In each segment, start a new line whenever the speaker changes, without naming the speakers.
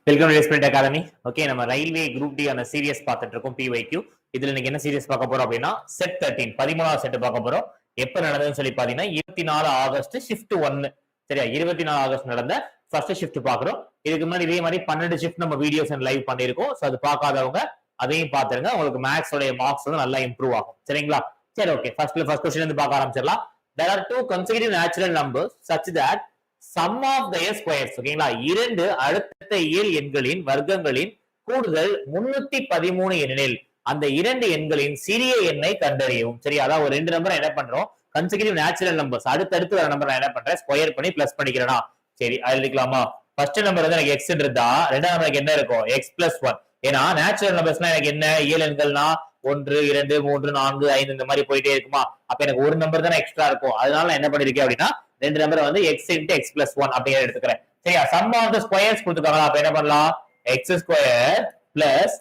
Welcome to Sprint academy. Okay, நம்ம railway group D ஆன series பார்த்துட்டு இருக்கோம். பிஒய்க்யூ இதுல இன்னைக்கு என்ன சீரியஸ் பார்க்க போறோம் அப்படின்னா செட் 13 13வது செட் பார்க்க போறோம். எப்ப நடந்ததுன்னு சொல்லி பாத்தீங்கன்னா 24 ஆகஸ்ட் ஷிஃப்ட் 1. சரியா, 24 ஆகஸ்ட் நடந்த ஃபர்ஸ்ட் ஷிஃப்ட் பாக்குறோம். இதுக்கு முன்னாடி இதே மாதிரி 12 ஷிஃப்ட் நம்ம வீடியோஸ் அண்ட் லைவ் பண்ணிருக்கோம். சோ அது பார்க்காதவங்க அதையும் பாத்துருங்க. உங்களுக்கு மேக்ஸ் உடைய மார்க்ஸ் வந்து நல்லா இம்ப்ரூவ் ஆகும். சரிங்களா? சரி, ஓகே, ஃபர்ஸ்ட் क्वेश्चन இருந்து பார்க்க ஆரம்பிச்சிடலாம். There are two consecutive natural numbers such that sum of their squares, ஓகேங்களா, இரண்டு அடுத்த இயல் எண்களின் வர்க்கங்களின் கூடுதல் 313 எனில் அந்த இரண்டு எண்களின் சிறிய எண்ணை கண்டறியவும். சரி, அதாவது ஒரு ரெண்டு நம்பர் என்ன பண்றோம், கன்செக்யூட்டிவ் நேச்சுரல் நம்பர்ஸ் அடுத்தடுத்து வர நம்பர் என்ன பண்றேன், ஸ்கொயர் பண்ணி பிளஸ் பண்ணிக்கிறேனா. சரி, அது எழுதிக்கலாமா? ஃபர்ஸ்ட் நம்பர் வந்து எனக்கு எக்ஸ் இருந்தா ரெண்டாவது நம்பருக்கு என்ன இருக்கும், எக்ஸ் பிளஸ் 1. ஏன்னா நேச்சுரல் நம்பர்ஸ்னா எனக்கு என்ன, இயல் எண்கள்னா 1 2 3 4 5 இந்த மாதிரி போயிட்டே இருக்குமா. அப்ப எனக்கு ஒரு நம்பர் தானே எக்ஸ்ட்ரா இருக்கும். அதனால நான் என்ன பண்ணிருக்கேன் அப்படின்னா ரெண்டு நம்பர் வந்து எக்ஸ் இன்டு எக்ஸ் பிளஸ் 1 அப்படியே எடுத்துக்கிறேன். சரியா, சம் ஆஃப் தி ஸ்கொயர்ஸ் கொடுத்துருக்காங்களா. அப்ப என்ன பண்ணலாம், X square plus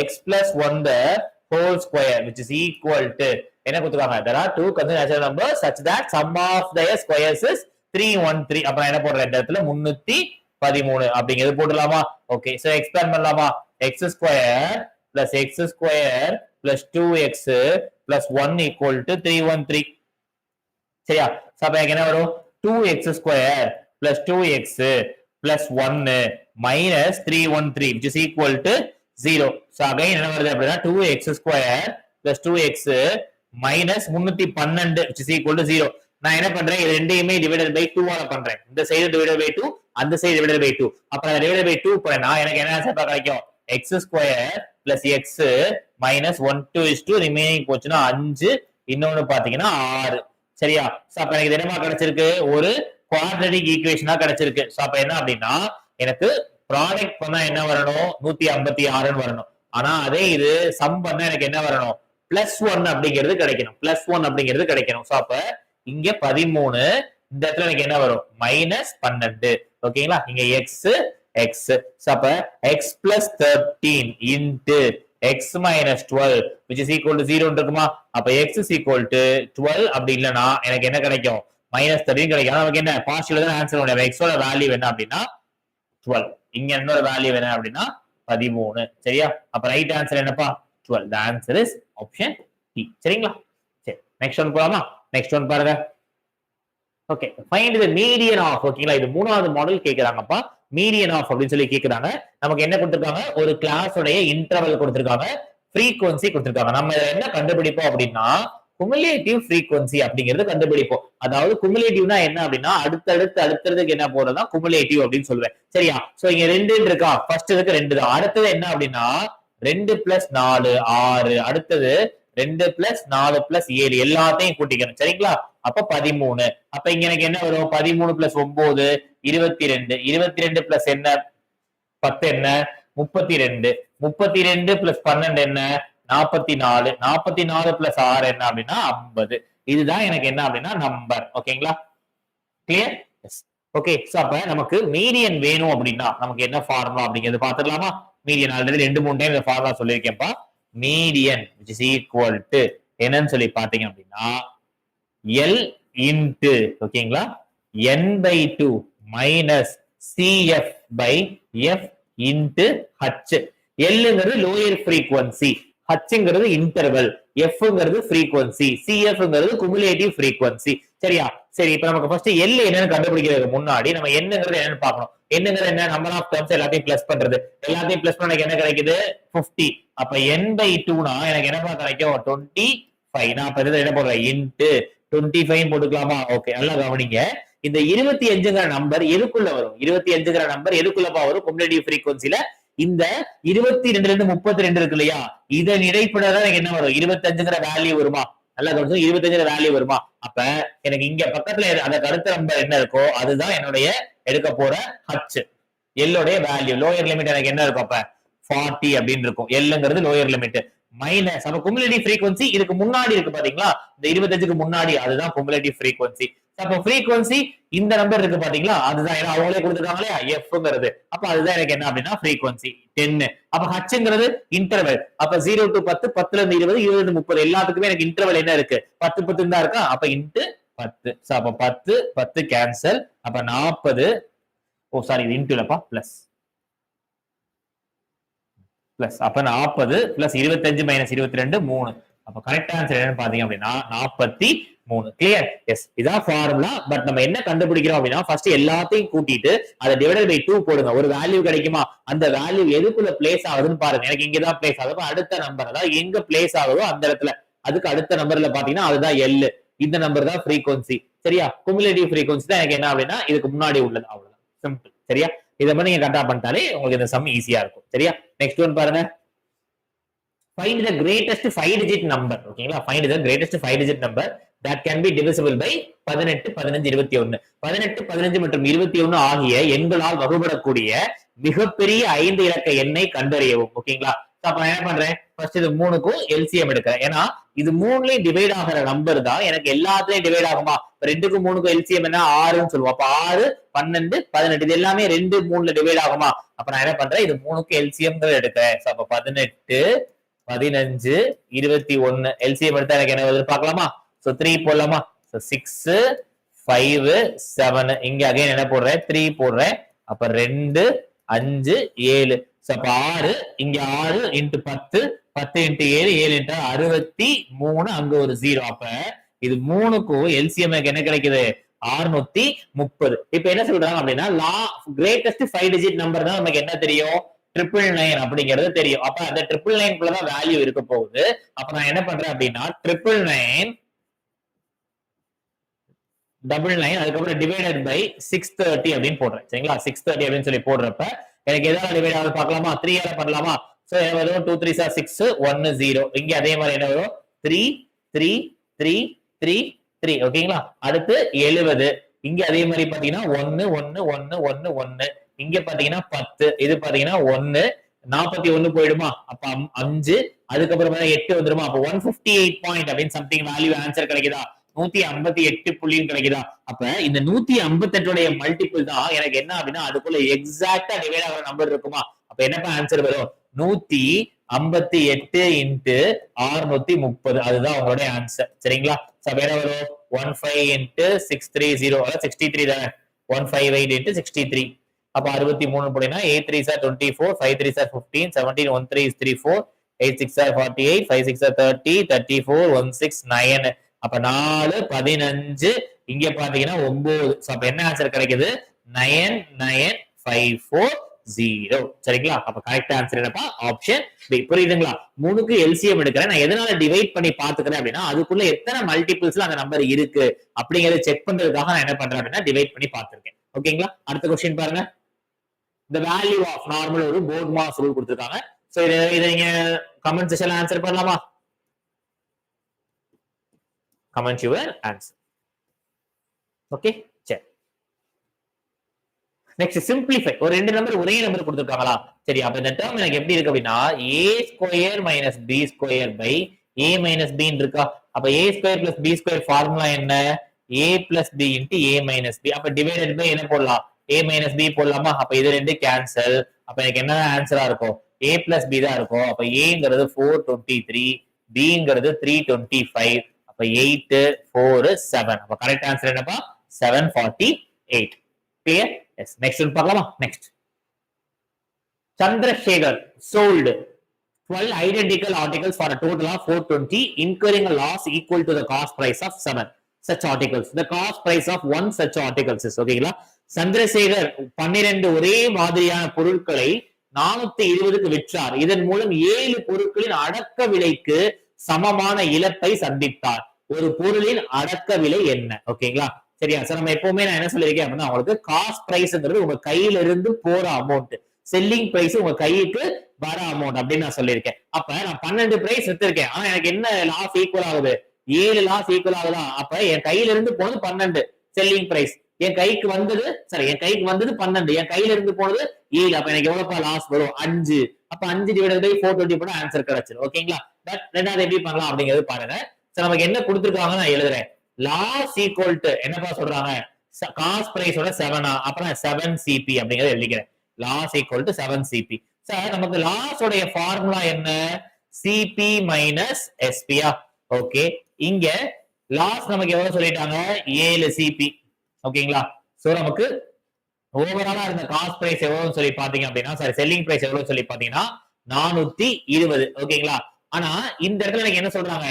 X plus 1 the whole square which is equal to என்ன கொடுத்துருக்காங்க, there are two consecutive natural numbers such that sum of their squares is 313. அப்ப என்ன போடுறேன், இந்த இடத்துல 313 அப்படிங்கிறது போடலாமா. ஓகே, சோ எக்ஸ்பேண்ட் பண்ணலாமா. X square plus X square plus 2x plus 1 equal to 313. சரியா, சோ அப்ப எனக்கு என்ன வரும், 2x square plus 2x plus 1 minus 313 which is equal to 0. So again என்ன வருது அப்படின்னா 2x square plus 2x minus 312 which is equal to 0. நான் என்ன பண்றேன், இது ரெண்டையுமே டிவைடட் பை 2 ஆல பண்றேன். இந்த சைடு டிவைடட் பை 2, அந்த சைடு டிவைடட் பை 2. அப்ப நான் டிவைடட் பை 2 பண்ணா எனக்கு என்ன ஆன்சர் கிடைக்கும், x square plus x minus 1 2 is 2 remaining போச்சுன்னா 5, இன்னொன்னு பாத்தீங்கன்னா 6. சரியா, சோ அப்ப எனக்கு என்னமா கிடைச்சிருக்கு, ஒரு குவாட்ரடிக் ஈக்குவேஷனா கிடைச்சிருக்கு. சோ அப்ப என்ன அப்படின்னா எனக்கு ப்ராடக்ட் பண்ணா என்ன வரணும், 156 வரணும். ஆனா அதே இது சம் பண்ணா எனக்கு என்ன வரணும், +1 அப்படிங்கிறது கிடைக்கணும். +1 அப்படிங்கிறது கிடைக்கணும். சோ அப்ப இங்க 13, இந்த இடத்துல எனக்கு என்ன வரும், -12. ஓகேங்களா, இங்க x. சோ அப்ப x plus 13 into x minus 12 which is equal to 0 இருக்குமா. அப்ப x is equal to 12 அப்படி இல்லனா எனக்கு என்ன கிடைக்கும், -13 கிடைக்கும். நமக்கு என்ன பார்ஷியல் தான் ஆன்சர் வரும். x ஓட வேல்யூ என்ன அப்படின்னா 12, இங்க என்னோட வேல்யூ என்ன அப்படின்னா 13. சரியா, அப்ப ரைட் ஆன்சர் என்னப்பா, 12. the answer is option D. சரிங்களா? சரி, நெக்ஸ்ட் ஒன் போலாமா. நெக்ஸ்ட் ஒன் பாருங்க. Okay, find the median of. ஓகேங்களா, இது மூணாவது மாடல் கேக்குறாங்கப்பா. மீடியன் ஆஃப் அப்படின்னு சொல்லி கேக்குறாங்க. நமக்கு என்ன கொடுத்திருக்காங்க, ஒரு கிளாஸ் உடைய இன்டர்வல் கொடுத்திருக்காங்க, ஃப்ரீக்வன்சி கொடுத்திருக்காங்க. நம்ம என்ன கண்டுபிடிப்போம் அப்படின்னா குமுலேட்டிவ் ஃப்ரீக்வன்சி அப்படிங்கிறது கண்டுபிடிப்போம். அதாவது குமுலேட்டிவ்னா என்ன அப்படின்னா அடுத்தடுத்துக்கு என்ன போறதா குமுலேட்டிவ் அப்படின்னு சொல்லுவேன். சரியா, சோ இங்க 2 இருக்கா, ஃபர்ஸ்ட் இதுக்கு 2 தான். அடுத்தது என்ன அப்படின்னா 2 + 4 6, அடுத்தது 2 + 4 + 7 எல்லாத்தையும் கூட்டிக்கணும். சரிங்களா, அப்ப 13. அப்ப இங்க எனக்கு என்ன வரும், 13 + 9 22, 22 பிளஸ் என்ன 10 என்ன 32, 32 பிளஸ் 12 என்ன 44, 44 பிளஸ் 6 என்ன அப்படின்னா 50. இதுதான் எனக்கு என்ன அப்படின்னா நம்பர். ஓகேங்களா, கிளியர்? எஸ். ஓகே, சோ அப்ப நமக்கு மீடியன் வேணும் அப்படின்னா நமக்கு என்ன ஃபார்முலா அப்படிங்கிறது பாத்துடலாமா. மீடியன் ஆல்ரெடி 2-3 டைம் இந்த ஃபார்முலா சொல்லியிருக்கேன்ப்பா. Median which is equal to என்னன்னு சொல்லி பாத்தீங்க அப்படின்னா L into, ஓகேங்களா, n/2 minus CF by F into H. Lங்கிறது லோயர் ஃப்ரீக்வன்சி, Hங்கிறது இன்டர்வல், Fங்கிறது ஃப்ரீக்வன்சி, CFங்கிறது குமுலேட்டிவ் ஃப்ரீக்வன்சி. சரியா, சரி, இப்ப நமக்கு ஃபர்ஸ்ட் L என்னன்னு கண்டுபிடிக்கிறதுக்கு முன்னாடி நம்ம என்னங்கிறது என்னன்னு பார்க்கணும். என்னங்கிறது என்ன, நம்பர் ஆஃப் டர்ம்ஸ் எல்லாத்தையும் பிளஸ் பண்றது. எல்லாத்தையும் பிளஸ் பண்ண எனக்கு என்ன கிடைக்குது, 50. அப்ப n/2னா எனக்கு என்ன கிடைக்கும், 25. நான் அப்ப என்ன போடுறேன், இன்டு 25 போட்டுக்கலாமா. ஓகே, நல்லா கவனிங்க. இந்த 25ங்கிற நம்பர் எதுக்குள்ள வரும், 25ங்கிற நம்பர் எதுக்குள்ளப்பா வரும், குமுலேட்டிவ் ஃப்ரீக்வன்சில. இந்த 22ல இருந்து 32 இருக்கு இல்லையா, இதன் இடைப்படதான் எனக்கு என்ன வரும், 25ங்கிற வேல்யூ வருமா. நல்லா கவனிச்சு, 25ங்கிற வேல்யூ வருமா. அப்ப எனக்கு இங்க பக்கத்துல அந்த அடுத்த நம்பர் என்ன இருக்கோ அதுதான் என்னுடைய எடுக்க போற H. எல்லோடைய வேல்யூ லோயர் லிமிட் எனக்கு என்ன இருக்கும், அப்ப 40 அப்படின்னு இருக்கும். எல்லுங்கிறது லோயர் லிமிட் மைனஸ் அப்ப குமுலேட்டிவ் ஃப்ரீக்வன்சி இதுக்கு முன்னாடி இருக்கு பாத்தீங்களா, இந்த 25க்கு முன்னாடி, அதுதான் குமுலேட்டிவ் ஃப்ரீக்வன்சி. அப்ப ஃப்ரீக்வன்சி இந்த நம்பர் இருக்கு பாத்தீங்களா, அதுதான் ஏன்னா அவங்களே கொடுத்துருக்காங்க இல்லையா Fங்கிறது. அப்ப அதுதான் எனக்கு என்ன அப்படின்னா ஃப்ரீக்வன்சி 10. அப்ப Hங்கிறது இன்டர்வல். அப்ப 0 to 10, 10ல இருந்து 20, 20 to 30 எல்லாத்துக்குமே எனக்கு இன்டர்வல் என்ன இருக்கு, 10 10 தான் இருக்கா. அப்ப இன்டு 10. அப்ப 10 10 கேன்சல். அப்ப 40. ஓ சாரி, இது இன்டுலப்பா, பிளஸ் பிளஸ் அப்ப 40 பிளஸ் 25 மைனஸ் 22 3. அப்ப கரெக்ட் ஆன்சர் என்னன்னு பாத்தீங்க அப்படின்னா 43. கிளியர்? எஸ், இதான் ஃபார்முலா. பட் நம்ம என்ன கண்டுபிடிக்கிறோம் அப்படின்னா ஃபர்ஸ்ட் எல்லாத்தையும் கூட்டிட்டு அதை டிவைடட் பை 2 போடுங்க. ஒரு வேல்யூ கிடைக்குமா, அந்த வேல்யூ எதுக்குள்ள பிளேஸ் ஆகுதுன்னு பாருங்க. எனக்கு இங்கதான் பிளேஸ் ஆகுது, அடுத்த நம்பர் அதாவது எங்க பிளேஸ் ஆகுதோ அந்த இடத்துல அதுக்கு அடுத்த நம்பர்ல பாத்தீங்கன்னா அதுதான் எல். இந்த நம்பர் தான் ஃப்ரீக்வன்சி. சரியா? குமுலேட்டிவ் ஃப்ரீக்வன்சி தான் எனக்கு என்ன அப்படின்னா இதுக்கு முன்னாடி உள்ளது. அவ்வளவுதான், சிம்பிள். சரியா? இதை மாதிரி நீங்க கரெக்டா பண்ணிட்டாலே உங்களுக்கு இந்த சம் ஈஸியா இருக்கும். சரியா? நெக்ஸ்ட் ஒன் பாருங்க. Find the greatest 5-digit number. ஓகேங்களா? Find the greatest 5-digit number that can be divisible by 18, 15, 21. 18, 15 மற்றும் 21 ஆகிய எண்களால் வகுபடக்கூடிய மிகப்பெரிய 5 இலக்க எண்ணை கண்டறியவும். ஓகேங்களா? அப்ப நான் என்ன பண்றேன், ஃபர்ஸ்ட் இது 3க்கும் எல்சிஎம் எடுக்கிறேன். ஏன்னா இது 3லயும் டிவைட் ஆகிற நம்பர் தான் எனக்கு எல்லாத்துலயும் டிவைட் ஆகுமா. 2க்கும் 3க்கும் எல்சிஎம் என்ன 6ன்னு சொல்லுவோம். அப்ப 6, 12, 18 இது எல்லாமே 2, 3ல டிவைட் ஆகுமா. அப்ப நான் என்ன பண்றேன், இது 3க்கும் எல்சிஎம் எடுக்கிறேன். அப்ப 18, 15, 21 எல்சிஎம் எடுத்தா எனக்கு என்ன வருது பார்க்கலாமா. சோ 3 போடலாமா. சோ 6, 5, 7 இங்க அகைன் என்ன போடுறேன் 3 போடுறேன். அப்ப 2, 5, 7. சோ அப்ப 6 இங்க 6 இன்டு 10, 10 இன்டு 7, 7 இன்டு 63 அங்க ஒரு 0. அப்ப இது 3க்கும் எல்சிஎம் என்ன கிடைக்குது 630. இப்ப என்ன சொல்றாங்க அப்படின்னா கிரேட்டஸ்ட் 5-digit நம்பர் தான் நமக்கு என்ன தெரியும் 999 அப்படிங்கிறது தெரியும். அப்ப அந்த 999 தான் வேல்யூ இருக்க போகுது. அப்ப நான் என்ன பண்றேன் அப்படின்னா 999 அதுக்கப்புறம் டிவைடட் பை 630 அப்படின்னு போடுறேன். சரிங்களா? 630 அப்படின்னு சொல்லி போடுறப்ப எனக்கு எதாவது டிவைட் ஆகுது பார்க்கலாமா. 3 ஆல பண்ணலாமா. சோ என்ன வரும் 2 3 6 1 0. இங்க அதே மாதிரி என்ன வரும் 3 3 3 3 3. ஓகேங்களா? அடுத்து 70. இங்க அதே மாதிரி பாத்தீங்கன்னா 1 1 1 1 1. இங்க பாத்தீங்கன்னா 10. இது பாத்தீங்கன்னா 1 41 போயிடுமா. அப்ப 5 அதுக்கப்புறம் 8 வந்துருமா. அப்ப 158 பாயிண்ட் அப்படின்னு சம்திங் வேல்யூ ஆன்சர் கிடைக்குதா. 158 புள்ளியும் கிடைக்குதா. அப்ப இந்த 158 மல்டிபிள் தான் எனக்கு என்ன அப்படின்னா அதுக்குள்ள எக்ஸாக்டா டிவைட் ஆகிற நம்பர் இருக்குமா. அப்ப என்னப்பா ஆன்சர் வரும் 158 இன்டு 630. அதுதான் உங்களுடைய ஆன்சர். சரிங்களா? என்ன வரும் 15 இன்டு 630 அதாவது 63 தானே. 158 இன்டு 63. அப்ப 63 போட்டீங்கன்னா 8 3s are 24, 5 3s are 15, 17 1 3 is 34, 8 6 are 48, 5 6 are 30, 34 1 6 9. அப்ப 4 15 இங்க பாத்தீங்கன்னா 9. அப்ப என்ன ஆன்சர் கிடைக்குது 9954 சரிங்களா? அப்ப கரெக்ட் ஆன்சர் என்னப்பா ஆப்ஷன் பி. புரியுதுங்களா? 3க்கு எல்சிஎம் எடுக்கிறேன். நான் எதனால டிவைட் பண்ணி பாத்துக்கிறேன் அப்படின்னா அதுக்குள்ள எத்தனை மல்டிபிள்ஸ்ல அந்த நம்பர் இருக்கு அப்படிங்கறத செக் பண்றதுக்காக நான் என்ன பண்றேன் அப்படின்னா டிவைட் பண்ணி பாத்துருக்கேன். ஓகேங்களா? அடுத்த क्वेश्चन பாருங்க. the value of normal ஒரு போர்ட் மாஸ் ரூல் கொடுத்திருக்காங்க. சோ இத நீங்க கமெண்ட் செக்ஷன்ல ஆன்சர் பண்ணலாமா. Comment your answer. ஓகே சரி. Next simplify. ஒரு ரெண்டு நம்பர் ஒரே நம்பர் கொடுத்திருக்காங்களா. சரி அப்ப இந்த டேர்ம் எனக்கு எப்படி இருக்கு அப்படின்னா a² - b² by a - b இருக்கா. அப்ப a² + b² ஃபார்முலா என்ன a + b * a - b. அப்ப டிவைடட் பை என்ன போடலாம் a - b போடலாமா. அப்ப இது ரெண்டு கேன்சல். அப்ப எனக்கு என்ன ஆன்சரா இருக்கும் a + b தான் இருக்கும். அப்ப a ங்கிறது 423, b ங்கிறது 325. அப்ப 8 4 7. அப்ப கரெக்ட் ஆன்சர் என்னப்பா 748. கிளியர்? எஸ். நெக்ஸ்ட் ஒன் பார்க்கலாமா. Next Chandrasekhar sold 12 identical articles for a total of 420, incurring a loss equal to the cost price of 7 such articles. The cost price of one such articles is ஓகேங்களா. சந்திரசேகர் 12 ஒரே மாதிரியான பொருட்களை 420க்கு விற்றார். இதன் மூலம் 7 பொருட்களின் அடக்க விலைக்கு சமமான இழப்பை சந்தித்தார். ஒரு பொருளின் அடக்க விலை என்ன. ஓகேங்களா. சரியா. சார் நம்ம எப்பவுமே நான் என்ன சொல்லியிருக்கேன் அப்படின்னா உங்களுக்கு காஸ்ட் பிரைஸ்ங்கிறது உங்க கையில இருந்து போற அமௌண்ட், செல்லிங் பிரைஸ் உங்க கைக்கு வர அமௌண்ட் அப்படின்னு நான் சொல்லியிருக்கேன். அப்ப நான் 12 பிரைஸ் வித்திருக்கேன். ஆனா எனக்கு என்ன லாஸ் ஈக்குவல் ஆகுது 7 லாஸ் ஈக்குவல் ஆகுதா. அப்ப என் கையில இருந்து போனது 12 செல்லிங் பிரைஸ், என் கைக்கு வந்தது 12, என் கையில இருந்து போனது 7. அப்ப எனக்கு எவ்வளவு லாஸ் வரும் 5. அப்ப 5 டிவைடட் பை 420 போனா ஆன்சர் கிடைச்சிடும். ஓகேங்களா. பட் ரெண்டாவது எப்படி பண்ணலாம் அப்படிங்கிறது பாருங்க. சோ நமக்கு என்ன கொடுத்திருக்காங்க நான் எழுதுறேன். லாஸ் ஈக்குவல் டு என்னப்பா சொல்றாங்க காஸ்ட் பிரைஸோட 7 அப்புறம் 7 CP அப்படிங்கறத எழுதிக்கிறேன். Loss equal to 7 CP. Sir நமக்கு லாஸ் உடைய ஃபார்முலா என்ன CP மைனஸ் SP. ஓகே. இங்க லாஸ் நமக்கு எவ்வளவு சொல்லிட்டாங்க 7 CP. ஓகேங்களா. சோ நமக்கு ஓவராலா இருந்த காஸ்ட் பிரைஸ் எவ்வளவுன்னு சொல்லி பாத்தீங்க அப்படின்னா சாரி செல்லிங் பிரைஸ் எவ்வளவு சொல்லி பாத்தீங்கன்னா 420. ஓகேங்களா? ஆனா இந்த இடத்துல எனக்கு என்ன சொல்றாங்க?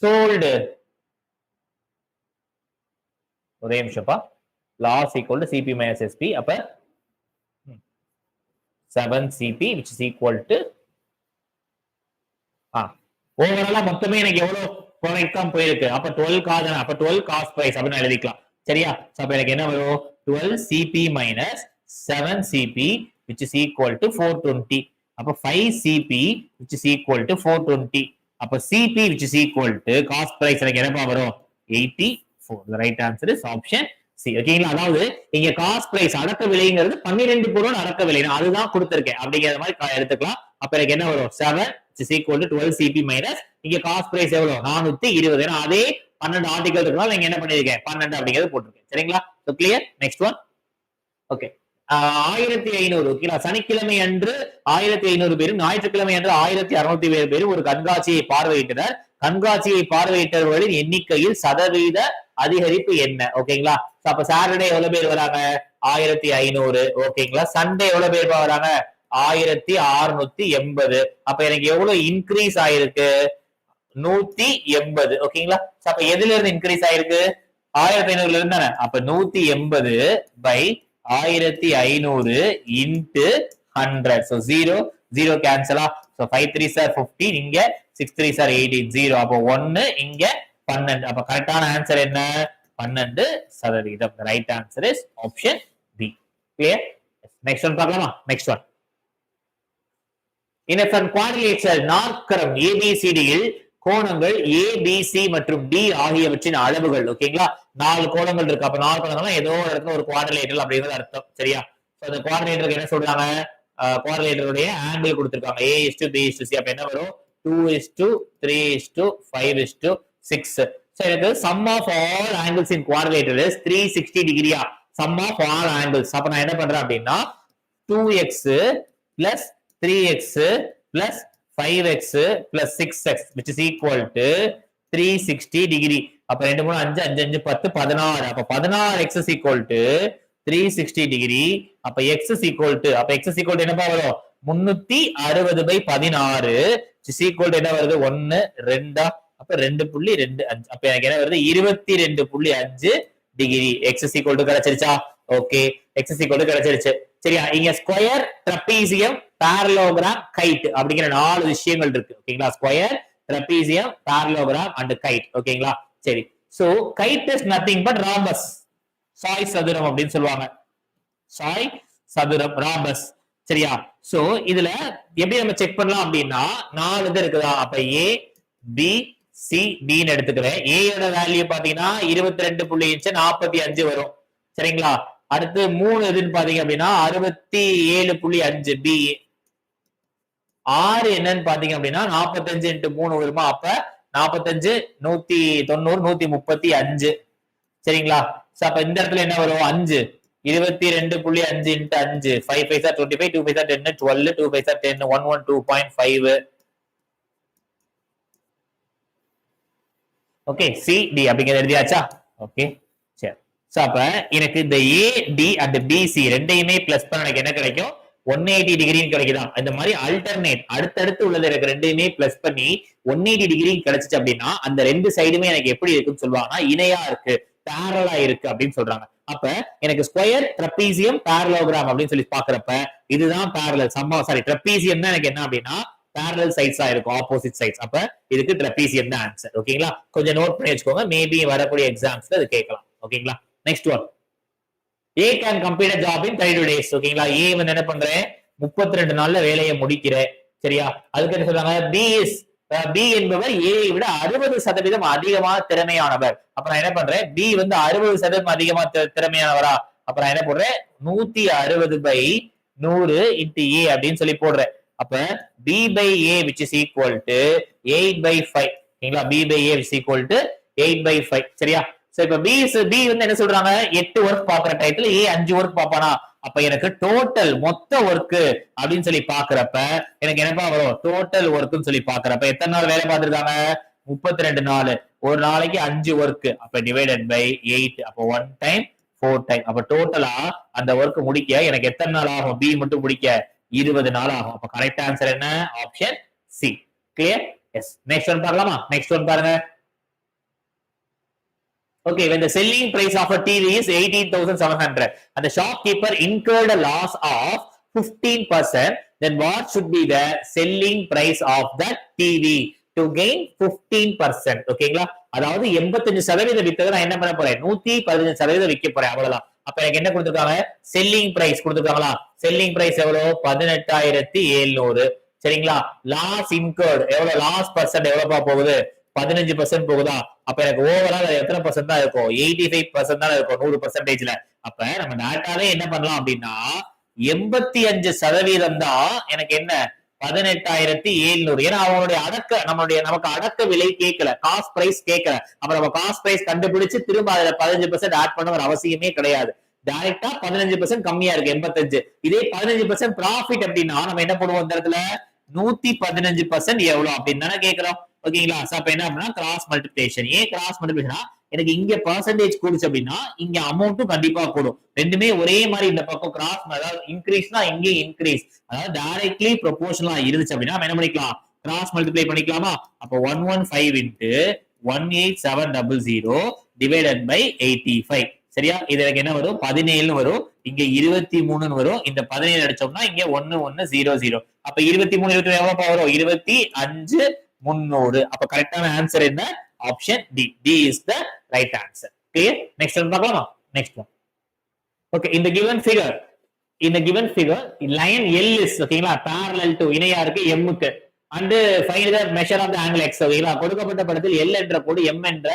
சோல்டு. ஒரே நிமிஷம்ப்பா. Loss equal to CP minus SP. அப்ப 7 CP which is equal to ஓவராலா மொத்தமே எனக்கு எவ்வளவு ப்ராடக்ட் தான் போயிருக்கு. அப்ப 12 காஸ், அப்ப 12 காஸ்ட் பிரைஸ் அப்படின்னு எழுதிக்கலாம். சரியா? சோ அப்ப எனக்கு என்ன வரும்? 12 CP minus 7 CP which is equal to 420. அப்ப 5 CP which is equal to 420. அப்ப CP which is equal to cost price எனக்கு என்னப்பா வரும்? 84. The right answer is option C. ஓகேங்களா? அதாவது இங்க காஸ்ட் பிரைஸ் அடக்க விலைங்கிறது 12 பொருள் அடக்க விலை, அதுதான் கொடுத்திருக்கேன் அப்படிங்கிற மாதிரி எடுத்துக்கலாம். அப்ப எனக்கு என்ன வரும்? 7 is equal to 12 CP minus இங்க காஸ்ட் பிரைஸ் எவ்வளவு? 420. ஏன்னா அதே 12 ஆர்டிகல் இருக்கனால நீங்க என்ன பண்ணிருக்கேன்? 12 அப்படிங்கிறது போட்டிருக்கேன். சரிங்களா? So clear. Next one. Okay. 1500. ஓகேங்களா? சனிக்கிழமை அன்று 1500 பேரும், ஞாயிற்றுக்கிழமை அன்று 1600 பேரும் ஒரு கண்காட்சியை பார்வையிட்டனர். கண்காட்சியை பார்வையிட்டவர்களின் எண்ணிக்கையில் சதவீத அதிகரிப்பு என்ன? ஓகேங்களா? அப்ப சாட்டர்டே எவ்வளவு பேர் வராங்க? 1500. ஓகேங்களா? சண்டே எவ்வளவு பேர் வராங்க? 1680. அப்ப எனக்கு எவ்வளவு இன்க்ரீஸ் ஆயிருக்கு? 180. ஓகேங்களா? அப்ப எதுல இருந்து இன்க்ரீஸ் ஆயிருக்கு? 1500ல இருந்து தானே. அப்ப 180 by 1500 into 100. So 0 cancel. So 5 3s are 15. இங்க 6 3s are 18. 0. அப்ப 1 இங்க 12. அப்ப கரெக்டான ஆன்சர் என்ன? 12%. The right answer is option B. Clear? Next one பார்க்கலாமா? Next one. In a quadrilateral நாற்கரம் ABCD இல் கோணங்கள் ABC மற்றும் D ஆகியவற்றின் அளவுகள். ஓகேங்களா? 4 கோணங்கள் இருக்கு. அப்ப 4 கோணங்கள்னா ஏதோ ஒரு இடத்துல ஒரு குவாட்ரிலேட்டரல் அப்படிங்கிறது அர்த்தம். சரியா? சோ அந்த குவாட்ரிலேட்டருக்கு என்ன சொல்றாங்க? குவாட்ரிலேட்டருடைய ஆங்கிள் கொடுத்திருக்காங்க. A:B:C. அப்ப என்ன வரும்? 2:3:5:6. சோ எனக்கு sum of all angles in quadrilateral is 360 டிகிரியா? sum of all angles. அப்ப நான் என்ன பண்றேன் அப்படின்னா 2x plus 3x plus 5x plus 6x which is equal to 360 degree. அப்ப 2 3 5 5 5 10 16. அப்ப 16x is equal to 360 degree. அப்ப x is equal to என்னப்பா வரும்? 360/16 which is equal to என்ன வருது? 1 2. அப்ப 2.25. அப்ப எனக்கு என்ன வருது? 22.5 degree. x is equal to கிடைச்சிருச்சா? Okay, x is equal to கிடைச்சிருச்சு. சரியா? இங்க ஸ்கொயர், ட்ரபீசியம், parallelogram, கைட் அப்படிங்கிற 4 விஷயங்கள் இருக்கு. ஓகேங்களா? Square, trapezium, parallelogram and guide. ஓகேங்களா? சரி. So guide is nothing but rhombus. Sai சதுரம் அப்படின்னு சொல்லுவாங்க. சாய் சதுரம், ராம்பஸ். சரியா? சோ இதுல எப்படி நம்ம செக் பண்ணலாம் அப்படின்னா 4 இது இருக்குதா? அப்ப A B C D ன்னு எடுத்துக்கிறேன். A யோட வேல்யூ பாத்தீங்கன்னா 22.45 வரும். சரிங்களா? அடுத்து 3 எதுன்னு பாத்தீங்க அப்படின்னா 67.5 B. 6 என்னன்னு பாத்தீங்க அப்படின்னா 45 into 3 வருமா? அப்ப 45 190 135. சரிங்களா? அப்ப இந்த இடத்துல என்ன வரும்? 5 22.5 into 5 5 பைசா 25 2 பைசா 10 12 2 பைசா 10 112.5. ஓகே, சி டி அப்படிங்கிறது எழுதியாச்சா? ஓகே சரி. சோ அப்ப எனக்கு இந்த ஏ டி அண்ட் பிசி ரெண்டையுமே பிளஸ் பண்ண எனக்கு என்ன கிடைக்கும்? 180 டிகிரின்னு கிடைக்குதான். இந்த மாதிரி அல்டர்னேட் அடுத்தடுத்து உள்ளது எனக்கு ரெண்டையுமே பிளஸ் பண்ணி 180 டிகிரி கிடைச்சிச்சு அப்படின்னா அந்த ரெண்டு சைடுமே எனக்கு எப்படி இருக்குன்னு சொல்லுவாங்கன்னா இணையா இருக்கு, பேரலா இருக்கு அப்படின்னு சொல்றாங்க. அப்ப எனக்கு ஸ்கொயர், ட்ரபீசியம், பேரலோகிராம் அப்படின்னு சொல்லி பாக்குறப்ப இதுதான் பேரலல். ட்ரபீசியம் தான் எனக்கு என்ன அப்படின்னா parallel sides இருக்கும், ஆப்போசிட் சைட்ஸ். அப்ப இதுக்கு ட்ரபீசியம் தான் ஆன்சர். ஓகேங்களா? கொஞ்சம் நோட் பண்ணி வச்சுக்கோங்க, மேபி வரக்கூடிய எக்ஸாம்ஸ்ல அது கேட்கலாம். ஓகேங்களா? Next one. A can complete a job in 32 days. ஓகேங்களா? A வந்து என்ன பண்றேன்? 32 நாள்ல வேலையை முடிக்கிறேன். சரியா? அதுக்கு என்ன சொல்றாங்க? B என்பவர் A ஐ விட 60% அதிகமான திறமையானவர். அப்ப நான் என்ன பண்றேன்? B வந்து 60% அதிகமா திறமையானவரா? அப்ப நான் என்ன போடுறேன்? 160/100 into A அப்படின்னு சொல்லி போடுறேன். அப்ப B by A which is equal to 8/5. ஓகேங்களா? B by A which is equal to 8/5. சரியா? சோ இப்ப B வந்து என்ன சொல்றாங்க? 8 ஒர்க் பாக்குற டைத்துல A 5 ஒர்க் பாப்பானா? அப்ப எனக்கு டோட்டல் மொத்த ஒர்க் அப்படின்னு சொல்லி பாக்குறப்ப எனக்கு என்னப்பா வரும்? டோட்டல் ஒர்க்னு சொல்லி பாக்குறப்ப எத்தனை நாள் வேலை பார்த்திருக்காங்க? 32 நாள். ஒரு நாளைக்கு 5 ஒர்க். அப்ப டிவைடட் பை 8. அப்ப 1 டைம் 4 டைம். அப்ப டோட்டலா அந்த ஒர்க் முடிக்க எனக்கு எத்தனை நாள் ஆகும்? B மட்டும் முடிக்க 20 நாள் ஆகும். அப்ப கரெக்ட் ஆன்சர் என்ன? Option C. Clear? Yes. Next one பார்க்கலாமா? நெக்ஸ்ட் ஒன் பாருங்க. Okay, when the selling price of a TV is 18,700 and the shopkeeper incurred a loss of 15%, then what should be the selling price of that TV to gain 15%? ஓகேங்களா? அதாவது 85% வித்ததை நான் என்ன பண்ண போறேன்? 115% விற்க போறேன். அவ்வளவுதான். அப்ப எனக்கு என்ன கொடுத்திருக்காங்க? செல்லிங் பிரைஸ் கொடுத்திருக்காங்களா? செல்லிங் பிரைஸ் எவ்வளவு? 18,700. சரிங்களா? லாஸ் இன்கர்ட் எவ்வளவு? லாஸ் பர்சன்ட் எவ்வளவுப்பா போகுது? 15% போகுதா? அப்ப எனக்கு ஓவரால் எத்தனை பர்சன்ட் தான் இருக்கும்? 85% தான் இருக்கும் 100%. அப்ப நம்ம டேட்டாவே என்ன பண்ணலாம் அப்படின்னா 85% தான் எனக்கு என்ன? 18,700. ஏன்னா அவங்களுடைய நமக்கு அடக்க விலை கேட்கல, காஸ்ட் பிரைஸ் கேட்கல. அப்ப நம்ம காஸ்ட் பிரைஸ் கண்டுபிடிச்சு திரும்ப அதுல 15% ஆட் பண்ண ஒரு அவசியமே கிடையாது. டைரக்டா 15% கம்மியா இருக்கு 85. இதே 15% ப்ராஃபிட் அப்படின்னா நம்ம என்ன பண்ணுவோம் இந்த இடத்துல? 115% எவ்வளவு அப்படின்னு தானே கேட்கிறோம். ஓகேங்களா? அப்ப என்ன அப்படின்னா கிராஸ் மல்டிபிகேஷன். ஏன் கிராஸ் மல்டிபிகேஷனா? எனக்கு இங்க பெர்சன்டேஜ் கூடுச்சு அப்படின்னா இங்க அமௌண்ட்டும் கண்டிப்பா கூடும். ரெண்டுமே ஒரே மாதிரி இந்த பக்கம் கிராஸ், அதாவது இன்க்ரீஸ்னா இங்கே இன்க்ரீஸ், அதாவது டைரக்ட்லி ப்ரொபோர்ஷனலா இருந்துச்சு அப்படின்னா நம்ம என்ன பண்ணிக்கலாம்? கிராஸ் மல்டிப்ளை பண்ணிக்கலாமா? அப்ப 115 into 18700 divided by 85. சரியா? இது எனக்கு என்ன வரும்? 17 வரும். இங்க 23 வரும். இந்த 17 அடிச்சோம்னா இங்க 1100. அப்ப 23 எவ்வளவு வரும்? 25,300. அப்ப கரெக்டான ஆன்சர் என்ன? Option D. D is the right answer. Clear? Next one பார்க்கலாமா? Next one. ஓகே, இந்த given figure line L is ஓகேங்களா parallel to இணையா இருக்கு M க்கு and find the measure of the angle x. ஓகேங்களா? கொடுக்கப்பட்ட படத்தில் L என்ற கோடு M என்ற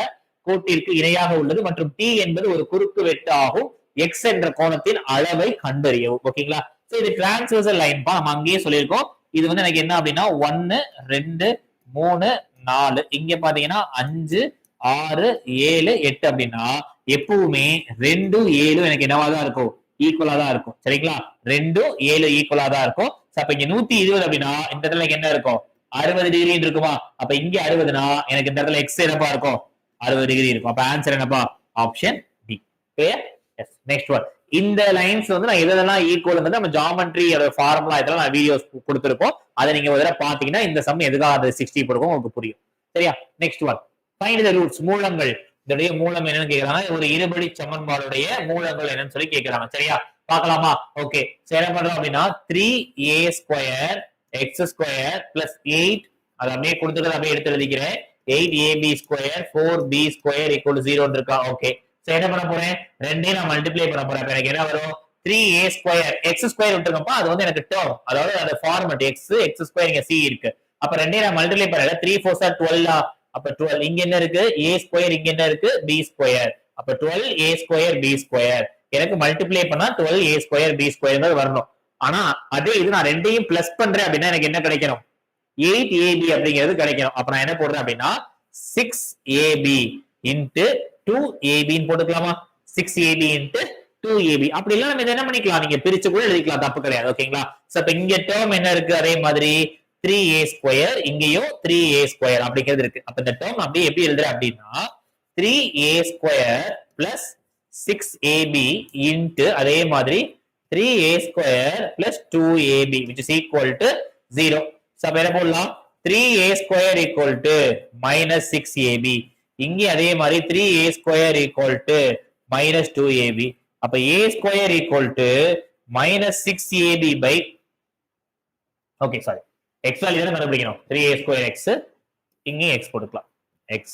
கோட்டிற்கு இணையாக உள்ளது மற்றும் T என்பது ஒரு குறுக்கு வெட்டு ஆகும். X என்ற கோணத்தின் அளவை கண்டறியவும். ஓகேங்களா? சோ இது டிரான்ஸ்வர்சல் லைன் பா, நம்ம அங்கேயே சொல்லியிருக்கோம். இது வந்து எனக்கு என்ன அப்படின்னா 1 2 3 4, இங்க பாத்தீங்கன்னா 5 6 7 8 அப்படின்னா எப்பவுமே 2 7 எனக்கு என்னவா தான் இருக்கும்? ஈக்குவலா தான் இருக்கும். சரிங்களா? 2 7 ஈக்குவலா தான் இருக்கும். அப்ப இங்க 120 அப்படின்னா இந்த இடத்துல எனக்கு என்ன இருக்கும்? 60 டிகிரி இருக்குமா? அப்ப இங்க 60னா எனக்கு இந்த இடத்துல எக்ஸ் என்னப்பா இருக்கும்? 60 டிகிரி இருக்கும். அப்ப ஆன்சர் என்னப்பா? Option D. Clear? Yes. Next one. இந்த லைன்ஸ் வந்து நான் எதெல்லாம் ஈக்குவல் நம்ம ஜாமெட்ரி ஃபார்முலா இதெல்லாம் நான் வீடியோஸ் கொடுத்திருக்கோம். அதை நீங்க ஒரு தடவை பாத்தீங்கன்னா இந்த சம் எதுக்காக அது 60 கொடுக்கும் உங்களுக்கு புரியும். சரியா? Next one. ஃபைண்ட் தி ரூட்ஸ். மூலங்கள். இதோடைய மூலம் என்னன்னு கேக்குறாங்க. ஒரு இருபடி சமன்பாடுடைய மூலங்கள் என்னன்னு சொல்லி கேக்குறாங்க. சரியா? பார்க்கலாமா? ஓகே. சோ என்ன பண்றோம் அப்படின்னா 3a² x² plus 8 அது அப்படியே கொடுத்துக்கிறது அப்படியே எடுத்து எழுதிக்கிறேன். 8ab² 4b² = 0 இருக்கா? ஓகே. சோ என்ன பண்ண போறேன்? ரெண்டையும் நான் மல்டிப்ளை பண்ண போறேன். அப்ப எனக்கு என்ன வரும்? 3a² x² விட்டுருக்கப்பா அது வந்து எனக்கு டேர்ம், அதாவது அந்த ஃபார்மட் x² இங்க c இருக்கு. அப்ப ரெண்டையும் நான் மல்டிப்ளை பண்ணல. 3 4 12. அப்ப 12 இங்க என்ன இருக்கு? a² இங்க என்ன இருக்கு? b². அப்ப 12a² b². எனக்கு மல்டிப்ளை பண்ணா 12a² b² வரணும். ஆனா அதே இது நான் ரெண்டையும் பிளஸ் பண்றேன் அப்படின்னா எனக்கு என்ன கிடைக்கணும்? 8ab அப்படிங்கிறது கிடைக்கணும். அப்ப நான் என்ன போடுறேன் அப்படின்னா 6ab into 2ab போட்டுக்கலாமா? 6ab into 2ab. அப்படி இல்ல நம்ம என்ன பண்ணிக்கலாம்? நீங்க பிரிச்சு கூட எழுதிக்கலாம், தப்பு கிடையாது. ஓகேங்களா? சோ அப்ப இங்க டேர்ம் என்ன இருக்கு? அதே மாதிரி 3a², இங்கேயும் 3a² அப்படிங்கிறது இருக்கு. அப்ப இந்த டேர்ம் அப்படியே எப்படி எழுதுறேன் அப்படின்னா 3a² plus 6ab into அதே மாதிரி 3a² plus 2ab which is equal to 0. So அப்ப என்ன போடலாம்? 3a² equal to minus 6ab. இங்கே அதே மாதிரி 3a² equal to minus 2ab. அப்ப a² equal to minus 6ab by okay sorry x value தான கண்டுபிடிக்கணும். 3a² x, இங்கே x போட்டுக்கலாம். x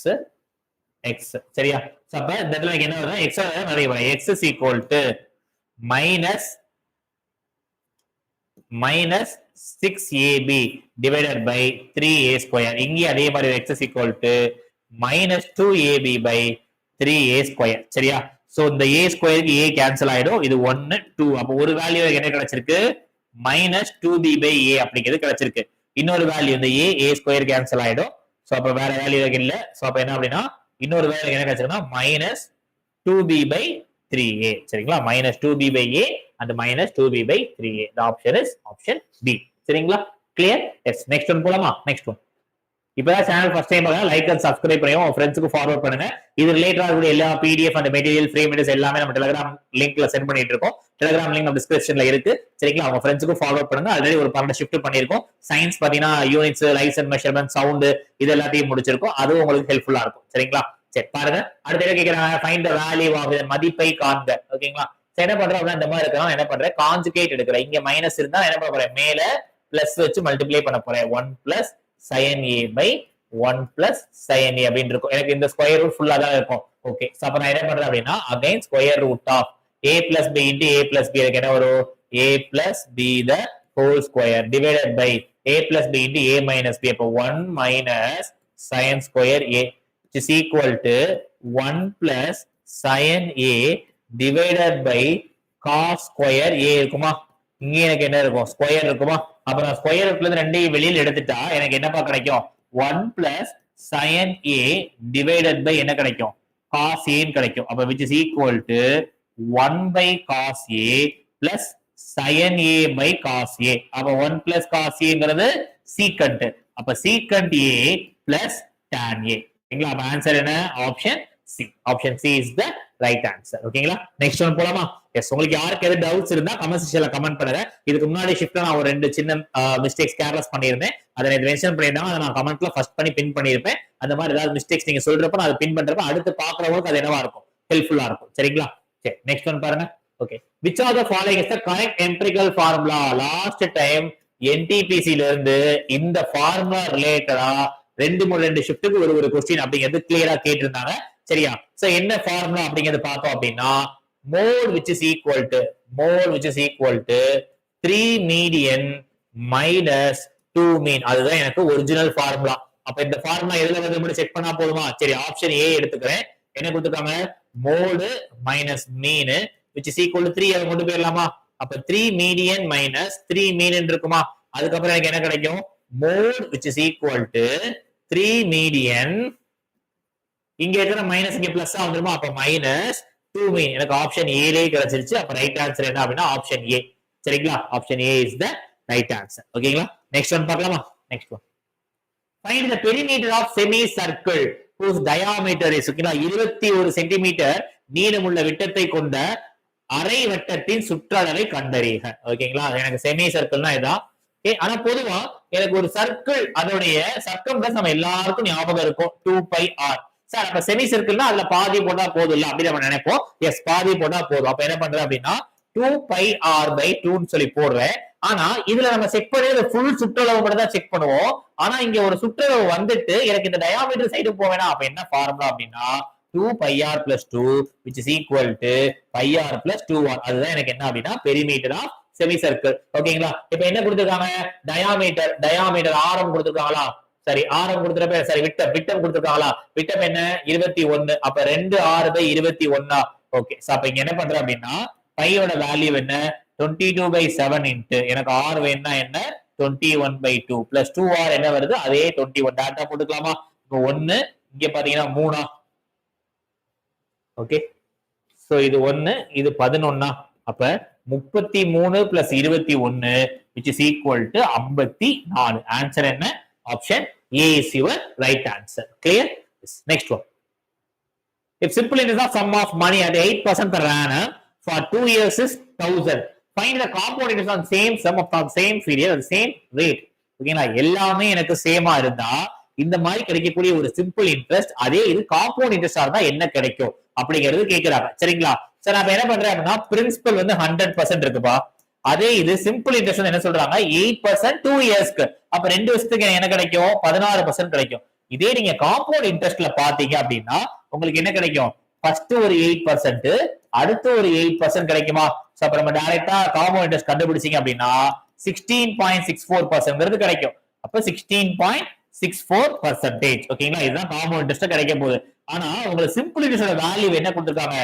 சரியா? சோ அப்ப இந்த இடத்துல என்ன வருது? x நிறைய வரும். x is equal to minus 6ab divided by 3a². இங்கே அதே மாதிரி x is equal to minus 2ab by 3a². சரியா? சோ இந்த a² க்கு a கேன்சல் ஆயிடும். இது 1 2. அப்ப ஒரு வேல்யூ என்ன கிடைச்சிருக்கு? minus 2b by a அப்படிங்கிறது கிடைச்சிருக்கு. இன்னொரு வேல்யூ இந்த a² கேன்சல் ஆயிடும். சோ அப்ப வேற வேல்யூ இல்ல. சோ அப்ப என்ன அப்படின்னா இன்னொரு வேல்யூ என்ன கிடைச்சிருக்குன்னா minus 2b by 3a. சரிங்களா? minus 2b by a and minus 2b by 3a. The option is option B. சரிங்களா? Clear? Yes. Next one போலாமா? Next one. இப்பதான் சேனல் ஃபர்ஸ்ட் டைம் பாருங்க, லைக் அண்ட் சப்ஸ்கிரைப் பண்ணி உங்க ஃப்ரெண்ட்ஸ்க்கு forward பண்ணுங்க. இது ரிலேட்டடா இருக்கக்கூடிய எல்லா PDF and material free materials எல்லாமே நம்ம டெலிகிராம் லிங்க்ல சென்ட் பண்ணிட்டு இருக்கோம். டெலிகிராம் லிங்க் நம்ம டிஸ்கிரிப்ஷன்ல இருக்கு. சரிங்களா, அவங்க ஃப்ரெண்ட்ஸ்க்கு ஃபார்வர்ட் பண்ணுங்க. ஆல்ரெடி ஒரு 12 ஷிஃப்ட் பண்ணிருக்கோம். சயின்ஸ் பாத்தீங்கன்னா units, lies and measurement, sound இது எல்லாத்தையும் முடிச்சிருக்கோம். அதுவும் உங்களுக்கு ஹெல்ப்ஃபுல்லா இருக்கும். சரிங்களா, சரி பாருங்க. அடுத்த என்ன கேக்குறாங்க, ஃபைண்ட் தி வேல்யூ ஆஃப் மதிப்பை காண்க. ஓகேங்களா, சரி என்ன பண்றோம் அப்படின்னா இந்த மாதிரி இருக்கலாம். என்ன பண்றேன், கான்ஜுகேட் எடுக்கிறேன். இங்க மைனஸ் இருந்தா என்ன பண்ண போறேன், மேல பிளஸ் வச்சு மல்டிப்ளை பண்ண போறேன். 1 plus sin a by 1 plus sin a அப்படின்னு இருக்கும். எனக்கு இந்த ஸ்கொயர் ரூட் ஃபுல்லா தான் இருக்கும். ஓகே, சோ அப்ப நான் என்ன பண்றேன் அப்படின்னா again square root of a plus b into a plus b எனக்கு என்ன வரும், a plus b the whole square divided by a plus b into a minus b. அப்போ 1 minus sin square a which is equal to 1 plus sin a divided by cos square a இருக்குமா. இங்க எனக்கு என்ன இருக்கும், square இருக்குமா. அப்ப நான் square ரூட்ல இருந்து ரெண்டையும் வெளியில எடுத்துட்டா எனக்கு என்னப்பா கிடைக்கும், 1 plus sin a divided by என்ன கிடைக்கும், cos a கிடைக்கும். அப்ப which is equal to 1 by cos a plus sin a by cos a. அப்ப 1 plus cos a ங்கிறது secant. அப்ப secant a plus tan a. ஓகேங்களா, அப்ப ஆன்சர் என்ன, option C. Option C is the right answer. ஓகேங்களா, next one போலாமா. S, உங்களுக்கு யாருக்கு எது டவுட்ஸ் இருந்தா கமெண்ட் செக்ஷன்ல கமெண்ட் பண்ணுங்க. இதுக்கு முன்னாடி ஷிஃப்ட்ல நான் ஒரு 2 சின்ன மிஸ்டேக்ஸ் கேர்லெஸ் பண்ணியிருந்தேன். அதை மென்ஷன் பண்ணியிருந்தாங்க, அதை நான் கமெண்ட்ல ஃபர்ஸ்ட் பண்ணி பின் பண்ணியிருப்பேன். அந்த மாதிரி ஏதாவது மிஸ்டேக்ஸ் நீங்க சொல்றப்ப நான் அதை பின் பண்றப்ப அடுத்து பாக்குறவங்களுக்கு அது என்னவா இருக்கும், ஹெல்ப்ஃபுல்லா இருக்கும். சரிங்களா, சரி நெக்ஸ்ட் ஒன் பாருங்க. Okay, which of the following is the correct empirical formula? Last time NTPC ல இருந்து இந்த ஃபார்முலா ரிலேட்டடா 2 ஷிஃப்ட்டுக்கு ஒரு क्वेश्चन அப்படிங்கிறது கிளியரா கேட்டிருந்தாங்க. சரியா, சோ என்ன ஃபார்முலா அப்படிங்கிறது பார்த்தோம் அப்படின்னா mode which is equal to 3 median minus 2 mean. அதுதான் எனக்கு ஒரிஜினல் ஃபார்முலா. அப்ப இந்த ஃபார்முலா எதுல வந்து மட்டும் செக் பண்ணா போதுமா. சரி, ஆப்ஷன் ஏ எடுத்துக்கிறேன். என்ன கொடுத்துருக்காங்க, mode minus mean which is equal to 3. அதை கொண்டு போயிடலாமா. அப்ப 3 median minus 3 mean இருக்குமா. அதுக்கப்புறம் எனக்கு என்ன கிடைக்கும், mode which is equal to 3 median, இங்க இருக்கிற மைனஸ் இங்க பிளஸ் வந்துருமா. அப்ப மைனஸ் 2 மீன் எனக்கு ஆப்ஷன் ஏலே கிடைச்சிருச்சு. அப்ப ரைட் ஆன்சர் என்ன அப்படின்னா ஆப்ஷன் ஏ. சரிங்களா, option A is the right answer. ஓகேங்களா, நெக்ஸ்ட் ஒன் பார்க்கலாமா. Next one, find the perimeter of semi circle whose diameter is 21 centimetre நீளமுள்ள விட்டத்தை கொண்ட அரை வட்டத்தின் சுற்றளவை கண்டறிக. ஓகேங்களா, எனக்கு செமி சர்க்கிள்னா இதான். ஆனா பொதுவா எனக்கு ஒரு சர்க்கிள் அதோடைய சர்க்கம்ஃபரன்ஸ் நம்ம எல்லாருக்கும் ஞாபகம் இருக்கும், 2πr. சார் அப்ப செமி சர்க்கிள்னா அதுல பாதி போட்டா போதும் இல்ல அப்படி நம்ம நினைப்போம். எஸ், பாதி போட்டா போதும். அப்ப என்ன பண்றேன் அப்படின்னா 2πr/2 சொல்லி போடுறேன். ஆனா இதுல நம்ம செக் பண்ணி ஃபுல் சுற்றளவு மட்டும் தான் செக் பண்ணுவோம். ஆனா இங்க ஒரு சுற்றளவு வந்துட்டு எனக்கு இந்த டயாமீட்டர் சைடு போவேனா. அப்ப என்ன ஃபார்முலா அப்படின்னா 2πr+2 which is equal to πr+2r. அதுதான் எனக்கு என்ன அப்படின்னா பெரிமீட்டர் ஆஃப் செமி சர்க்கிள். ஓகேங்களா, இப்ப என்ன கொடுத்திருக்காங்க, டயாமீட்டர் ஆரம் கொடுத்திருக்காங்களா. சரி, ஆரம் கொடுத்துறப்ப சரி விட்டம் கொடுத்திருக்காங்களா. விட்டம் என்ன 21. அப்ப 2r/21. ஓகே, சோ அப்ப இங்க என்ன பண்றேன் அப்படின்னா பையோட வேல்யூ என்ன 22/7 இன்ட்டு எனக்கு ஆர் வேணும்னா என்ன 21/2 பிளஸ் 2r என்ன வருது அதே 21. டாட்டா போட்டுக்கலாமா. இப்போ 1 இங்க பாத்தீங்கன்னா 3. ஓகே, சோ இது 1 இது 11. அப்ப 33 plus 21 which is equal to 54. Answer என்ன, option A is your right answer. Clear? Yes. Next one. If simple interest of sum of money at 8% per annum for 2 years is 1000. Find the compound interest on same sum of the same period at the same rate. ஓகேங்களா, எல்லாமே எனக்கு சேமா இருந்தா இந்த மாதிரி கிடைக்கக்கூடிய ஒரு simple interest அதே இது காம்பவுண்ட் இன்ட்ரெஸ்டா இருந்தா என்ன கிடைக்கும் அப்படிங்கிறது கேக்குறாங்க. சரிங்களா, சார் நான் என்ன பண்றேன் அப்படின்னா பிரின்சிபல் வந்து 100% இருக்குப்பா. அதே இது சிம்பிள் இன்ட்ரெஸ்ட் என்ன சொல்றாங்க 8% 2 இயர்ஸ்க்கு. அப்ப 2 வருஷத்துக்கு என்ன கிடைக்கும் 16% கிடைக்கும். இதே நீங்க காம்பவுண்ட் இன்ட்ரெஸ்ட்ல பாத்தீங்க அப்படின்னா உங்களுக்கு என்ன கிடைக்கும், ஃபர்ஸ்ட் ஒரு 8% அடுத்து ஒரு 8% கிடைக்குமா. சோ அப்ப நம்ம டைரக்டா காம்பவுண்ட் இன்ட்ரெஸ்ட் கண்டுபிடிச்சீங்க அப்படின்னா 16.64% கிடைக்கும். அப்ப 16.64%. ஓகேங்களா, இதுதான் காம்பவுண்ட் இன்ட்ரெஸ்ட் கிடைக்க போகுது. ஆனா உங்களுக்கு சிம்பிள் இன்ட்ரெஸ்டோட வேல்யூ என்ன கொடுத்திருக்காங்க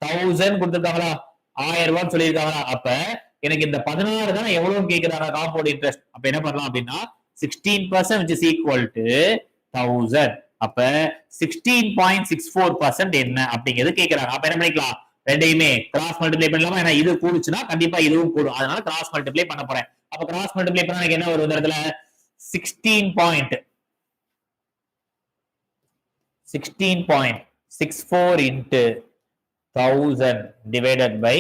1000 கொடுத்திருக்காங்களா, 1000 ரூபான்னு சொல்லியிருக்காங்களா. அப்ப எனக்கு இந்த 16 தானே எவ்வளவு கேக்குறாங்க காம்பவுண்ட் இன்ட்ரெஸ்ட். அப்ப என்ன பண்ணலாம் அப்படின்னா 16% which is equal to 1000. அப்ப 16.64% என்ன அப்படிங்கிறது கேக்குறாங்க. அப்ப என்ன பண்ணிக்கலாம், ரெண்டையுமே கிராஸ் மல்டிப்ளை பண்ணலாமா. ஏன்னா இது கூடுச்சுன்னா கண்டிப்பா இதுவும் கூடும், அதனால கிராஸ் மல்டிப்ளை பண்ண போறேன். அப்ப கிராஸ் மல்டிப்ளை பண்ணா எனக்கு என்ன வரும் இந்த இடத்துல 16. 16.64 into 1000 divided by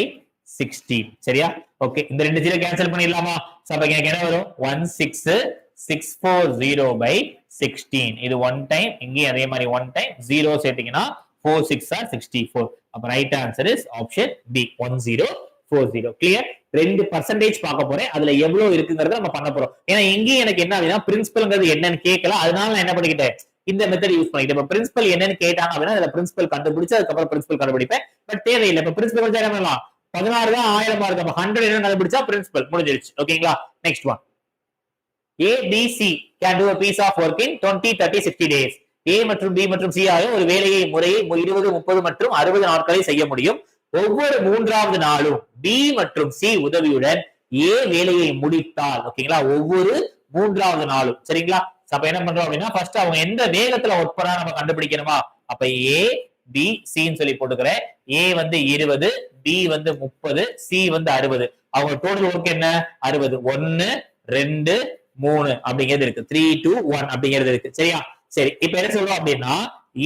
16. சரியா? ஓகே, இந்த ரெண்டு ஜீரோ கேன்சல் பண்ணிடலாமா? சோ அப்ப எனக்கு என்ன வரும்? 16640 by 16. இது 1 டைம், இங்கேயும் அதே மாதிரி 1 டைம், 0 சேர்த்தீங்கன்னா 4 6 are 64. அப்ப right answer is option B 1040. Clear? 2% பார்க்க போறேன். அதுல எவ்வளவு இருக்குங்கறத நம்ம பண்ண போறோம். ஏன்னா இங்கேயும் எனக்கு என்ன அப்படின்னா பிரின்சிபல்ங்கிறது என்னன்னு கேட்கல. அதனால நான் என்ன பண்ணிக்கிட்டேன், இந்த மெத்தட் யூஸ் பண்ணிக்கிட்டேன். இப்ப பிரின்சிபல் என்னன்னு கேட்டாங்க அப்படின்னா அதுல பிரின்சிபல் கண்டுபிடிச்சு அதுக்கப்புறம் பிரின்சிபல் கண்டுபிடிப்பேன். பட் தேவையில்லை. இப்ப பிரின்சிபல் வந்து என்ன பண்ணலாம்? 16 தான் 1000 இருக்கு. அப்ப 100 என்ன கண்டுபிடிச்சா பிரின்சிபல் முடிஞ்சிருச்சு. ஓகேங்களா? Next one. A, B, C can do a piece of work in 20, 30, 60 days. A மற்றும் B மற்றும் C ஆகிய ஒரு வேலையை முறையை 20, 30 மற்றும் 60 நாட்களில் செய்ய முடியும். ஒவ்வொரு மூன்றாவது நாளும் B மற்றும் C உதவியுடன் A வேலையை முடித்தால், ஓகேங்களா, ஒவ்வொரு மூன்றாவது நாளும், சரிங்களா? அப்ப என்ன பண்றோம் அப்படின்னா ஃபர்ஸ்ட் அவங்க எந்த வேகத்துல ஒர்க் பண்ணா நம்ம கண்டுபிடிக்கணுமா? அப்ப A, B, C ன்னு சொல்லி போட்டுக்கிறேன். A வந்து 20, B வந்து 30, C வந்து 60. அவங்க டோட்டல் ஒர்க் என்ன? 60. 1 2 3 அப்படிங்கிறது இருக்கு. 3 2 1 அப்படிங்கிறது இருக்கு. சரியா? சரி, இப்ப என்ன சொல்றோம் அப்படின்னா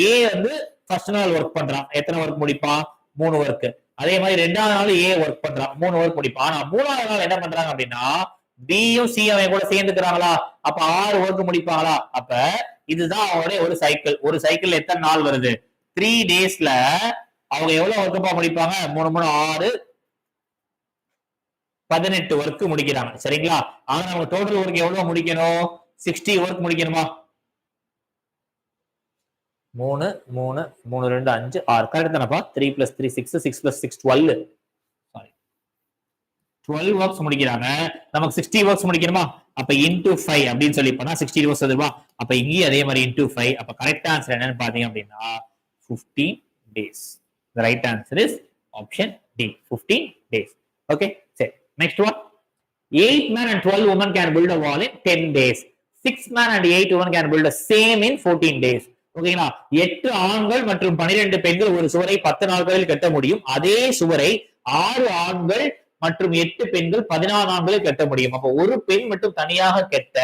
A வந்து ஃபர்ஸ்ட் நாள் ஒர்க் பண்றான். எத்தனை ஒர்க் முடிப்பான்? 3 ஒர்க். அதே மாதிரி ரெண்டாவது நாள் A ஒர்க் பண்றான், 3 ஒர்க் முடிப்பான். ஆனா மூணாவது நாள் என்ன பண்றாங்க அப்படின்னா பியும் சி அவன் கூட சேர்ந்துக்கிறாங்களா? அப்ப 6 ஒர்க் முடிப்பாங்களா? அப்ப இதுதான் அவங்களுடைய ஒரு சைக்கிள். ஒரு சைக்கிள் எத்தனை நாள் வருது? 3 டேஸ்ல அவங்க எவ்வளவு ஒர்க்கப்பா முடிப்பாங்க? 3 3 6 18 ஒர்க் முடிக்கிறாங்க. சரிங்களா? ஆனா நம்ம டோட்டல் ஒர்க் எவ்வளவு முடிக்கணும்? 60 ஒர்க் முடிக்கணுமா? 3 3 3 2 5 6 கரெக்ட் தானப்பா? 3 + 3 6 6 + 6 12. சாரி, 12 ஒர்க்ஸ் முடிக்கிறாங்க. நமக்கு 60 ஒர்க்ஸ் முடிக்கணுமா? அப்ப into 5 அப்படின்னு சொல்லி பண்ணா 60 ஒர்க்ஸ் வருமா? அப்ப இங்கேயும் அதே மாதிரி into 5. அப்ப கரெக்ட் ஆன்சர் என்னன்னு பாத்தீங்க அப்படின்னா 15 days. The right answer is option D, 15 days. Okay, சரி, next one. 8 men and 12 women can build a wall in 10 days. 6 men and 8 women can build the same in 14 days. ஓகேங்களா? 8 ஆண்கள் மற்றும் 12 பெண்கள் ஒரு சுவரை 10 நாட்களில் கட்ட முடியும். அதே சுவரை 6 ஆண்கள் மற்றும் 8 பெண்கள் 14 நாட்களில் கட்ட முடியும். அப்ப ஒரு பெண் மட்டும் தனியாக கட்ட